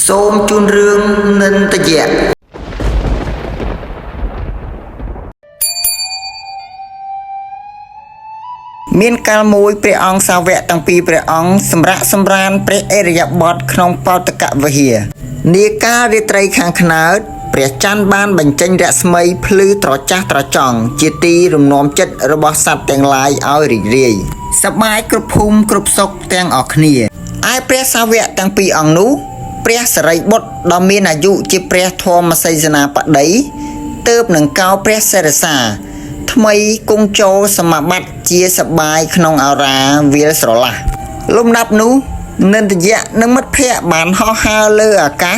សូមជូនរឿងនិន្ទយៈមានកាលមួយព្រះអង្គសាវកទាំងពីរព្រះអង្គសម្រាប់សម្រានព្រះអរិយបទក្នុងបោតកវិហារនាកាលរាត្រីខាងខ្នើតព្រះច័ន្ទបានបញ្ចេញរស្មីភ្លឺត្រចះត្រចង់ជាទីរំនាំចិត្តរបស់សត្វទាំងឡាយឲ្យរីករាយសប្បាយគ្រប់ភូមិគ្រប់សុខទាំងអស់គ្នាឯព្រះសាវកទាំងពីរអង្គនោះព្រះសរិបុត្រដ៏មានអាយុជាព្រះធម្មសេនាបតីទើបនឹងកោព្រះសិរសាថ្មីគង់ចូលសមាបត្តិជាសបាយក្នុងអារាវាលស្រឡះលំដាប់នោះនិន្ទយៈនិងមិត្តភ័ក្តិបានហោះហើរលើអាកាស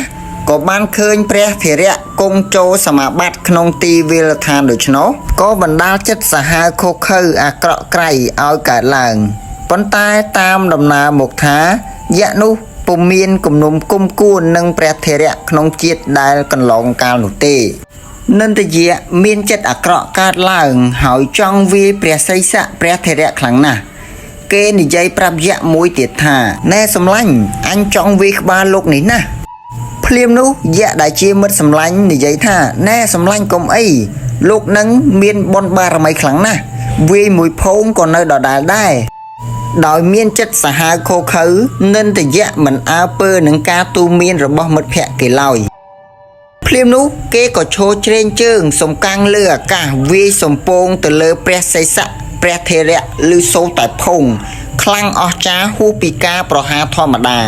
ក៏បានឃើញព្រះធរៈគង់ចូលសមាបត្តិក្នុងទីវាលដ្ឋានដូច្នោះក៏បណ្ដាលចិត្តសាហាវខុសខើអាក្រក់ក្រៃឲ្យកើតឡើងប៉ុន្តែតាមដំណើរមកថាយៈនោះពុំមានគំនុំគុំគួននឹងព្រះធរៈក្នុងជាតិដែលកន្លងកាលនោះទេនិន្ទយៈមានចិត្តអាក្រក់កើតឡើងហើយចង់វាយព្រះសីស័កព្រះធរៈខ្លាំងណាស់គេនិយាយប្រាប់យៈមួយទៀតថាណែសម្លាញ់អញចង់វាយក្បាលលោកនេះណាភ្លាមនោះយៈដែលជាមិត្តសម្លាញ់និយាយថាណែសម្លាញ់កុំអីលោកនឹងមានបុណ្យបារមីខ្លាំងណាស់វាយមួយភោងក៏នៅដដែលដែរដោយមានចិត្តសាហាវខុសខើនិន្ទយៈមិនអើពើនឹងការទូន្មានរបស់មិត្តភក្តិគេឡើយភ្លាមនោះគេក៏ឈរជ្រែងជើងសំកាំងលើអាកាសវាយសំពងទៅលើព្រះសីស័កព្រះធរៈឬសូរតែភុងខ្លាំងអស្ចារ្យហួសពីការប្រហារធម្មតា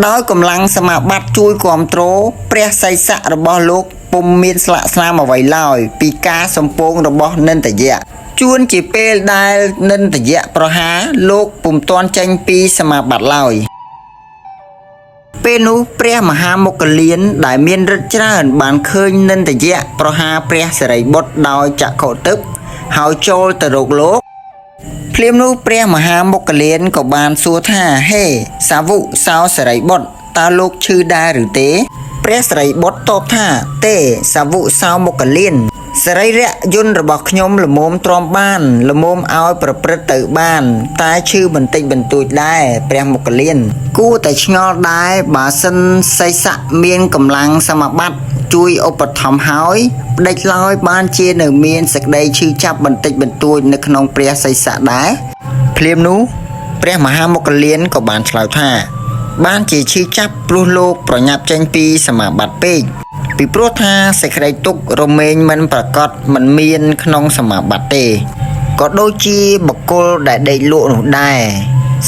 ដោយកម្លាំងសមាបត្តិជួយគ្រប់គ្រងព្រះសីស័ករបស់លោកពុំមានស្លាកស្នាមអ្វីឡើយពីការសំពងរបស់និន្ទយៈជួនជាពេលដែលនិន្ទយៈប្រហារលោកពុំទាន់ចេញពីសមាបត្តិឡើយពេលនោះព្រះមហាមុគលានដែលមានឫទ្ធិច្រើនបានឃើញនិន្ទយៈប្រហារព្រះសិរីបុត្រដោយចក្ខុទិព្វហើយចូលទៅរកលោកភ្លាមនោះព្រះមហាមុគលានក៏បានសួរថាហេសាវុសោសិរីបុត្រតើលោកឈឺដែរឬទេព្រះសិរីបុត្រតបថាទេសាវុសោមុគលានសរីរៈយន្តរបស់ខ្ញុំល្មមទ្រាំបានល្មមឲ្យប្រព្រឹត្តទៅបានតែឈឺបន្តិចបន្តួចដែរព្រះមុគលានគួរតែឆ្ងល់ដែរបើសិនសីស័កមានកម្លាំងសមាបត្តិជួយឧបត្ថម្ភហើយផ្ដេចឡើយបានជានៅមានសេចក្តីឈឺចាប់បន្តិចបន្តួចនៅក្នុងព្រះសីស័កដែរភ្លាមនោះព្រះមហាមុគលានក៏បានឆ្លើយថាបានជាឈឺចាប់ព្រោះលោកប្រញាប់ចេញពីសមាបត្តិពេកពីព្រោះថាសេចក្តីទុក្ខរមែងមិនប្រកបមិនមានក្នុងសមាបត្តិទេក៏ដូចជាបុគ្គលដែលដេកលក់នោះដែរ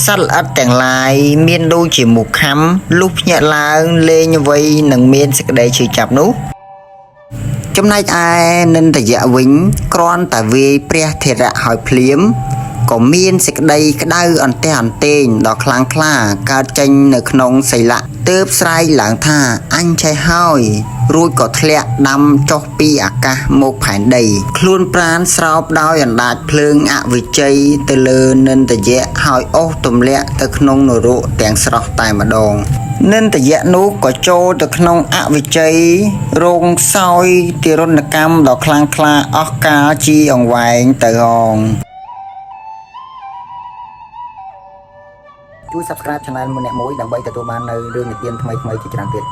សត្វល្អិតទាំងឡាយមានដូចជាមូសខាំលុះភ្ញាក់ឡើងលេងអ្វីនឹងមានសេចក្តីឈឺចាប់នោះចំណែកឯនិន្ទយៈវិញគ្រាន់តែវាយព្រះធរៈហើយភ្លាមក៏មានសេចក្តីក្តៅអន្ទះអន្ទែងដ៏ខ្លាំងក្លាកើតចេញនៅក្នុងសីលៈទើបស្រែកឡើងថាអញឆេះហើយរួចក៏ធ្លាក់ដាំចុះពីអាកាសមកផែនដីខ្លួនប្រាណស្រោបដោយអណ្ដាតភ្លើងអវិជ័យទៅលើនិន្ទយៈហើយអូសទម្លាក់ទៅក្នុងនរកទាំងស្រស់តែម្ដងនិន្ទយៈនោះក៏ចូលទៅក្នុងអវិជ័យរងសោយទារុណកម្មដ៏ខ្លាំងក្លាអស់កាលជាអង្វែងទៅហងជួយ Subscribe Channel មួយអ្នកមួយដើម្បីទទួលបាននៅរឿងនិទានថ្មីៗជាច្រើនទៀត